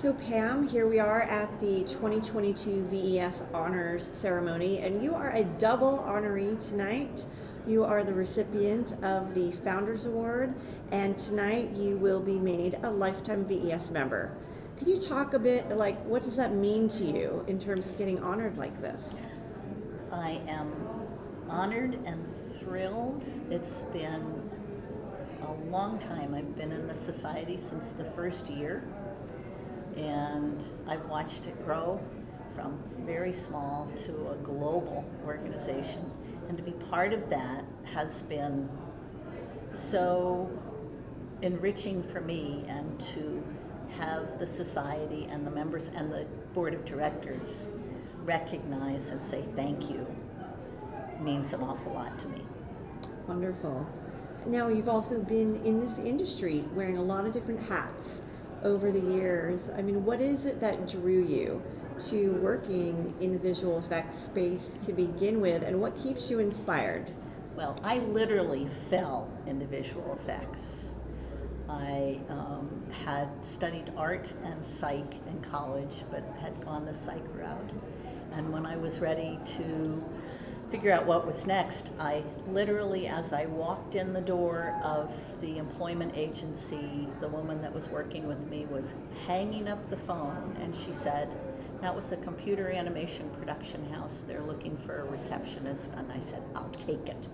So Pam, here we are at the 2022 VES Honors Ceremony, and you are a double honoree tonight. You are the recipient of the Founders Award, and tonight you will be made a lifetime VES member. Can you talk a bit, like, what does that mean to you in terms of getting honored like this? I am honored and thrilled. It's been a long time. I've been in the society since the first year, and I've watched it grow from very small to a global organization. And to be part of that has been so enriching for me, and to have the society and the members and the board of directors recognize and say thank you means an awful lot to me. Wonderful. Now, you've also been in this industry wearing a lot of different hats over the years. I mean, what is it that drew you to working in the visual effects space to begin with, and what keeps you inspired? Well, I literally fell into visual effects. I had studied art and psych in college, but had gone the psych route. And when I was ready to figure out what was next, I literally, as I walked in the door of the employment agency, the woman that was working with me was hanging up the phone, and she said, that was a computer animation production house. They're looking for a receptionist. And I said, I'll take it.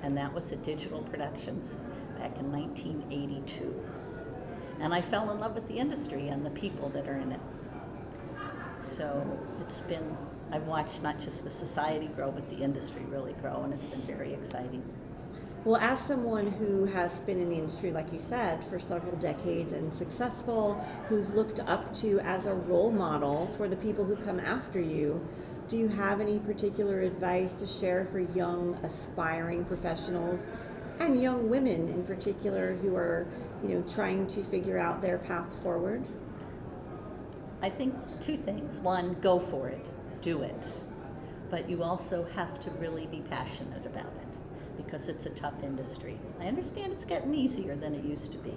And that was at Digital Productions back in 1982. And I fell in love with the industry and the people that are in it. So I've watched not just the society grow, but the industry really grow, and it's been very exciting. Well, as someone who has been in the industry, like you said, for several decades and successful, who's looked up to as a role model for the people who come after you, do you have any particular advice to share for young, aspiring professionals and young women in particular who are, trying to figure out their path forward? I think two things. One, go for it, do it. But you also have to really be passionate about it, because it's a tough industry. I understand it's getting easier than it used to be,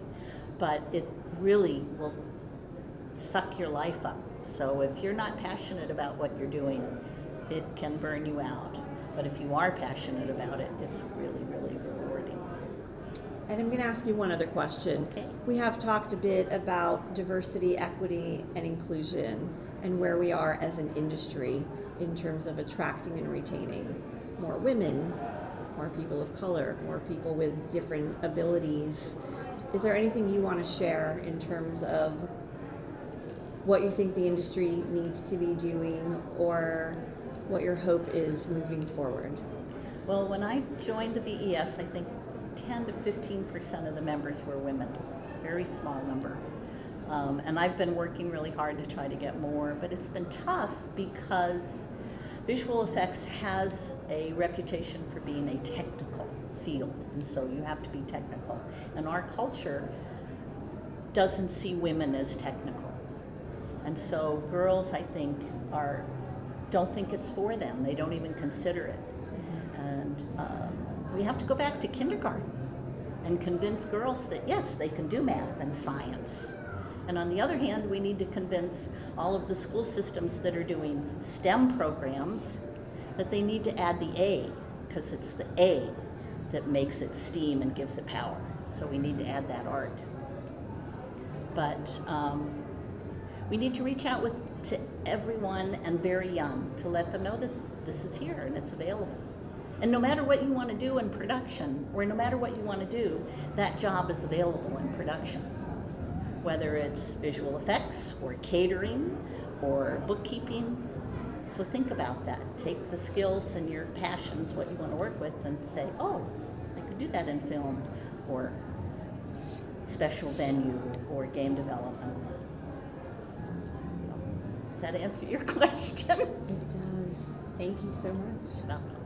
but it really will suck your life up. So if you're not passionate about what you're doing, it can burn you out. But if you are passionate about it, it's really, really rewarding. And I'm going to ask you one other question. Okay. We have talked a bit about diversity, equity, and inclusion, and where we are as an industry in terms of attracting and retaining more women, more people of color, more people with different abilities. Is there anything you want to share in terms of what you think the industry needs to be doing, or what your hope is moving forward? Well, when I joined the VES, I think 10 to 15% of the members were women, very small number. And I've been working really hard to try to get more, but it's been tough because visual effects has a reputation for being a technical field, and so you have to be technical. And our culture doesn't see women as technical. And so girls, I think, don't think it's for them. They don't even consider it. And we have to go back to kindergarten and convince girls that, yes, they can do math and science. And on the other hand, we need to convince all of the school systems that are doing STEM programs that they need to add the A, because it's the A that makes it STEAM and gives it power. So we need to add that art. But we need to reach out to everyone, and very young, to let them know that this is here and it's available. And no matter what you want to do in production, or no matter what you want to do, that job is available in production. Whether it's visual effects or catering or bookkeeping. So think about that. Take the skills and your passions, what you want to work with, and say, oh, I could do that in film or special venue or game development. So, does that answer your question? It does. Thank you so much. Welcome.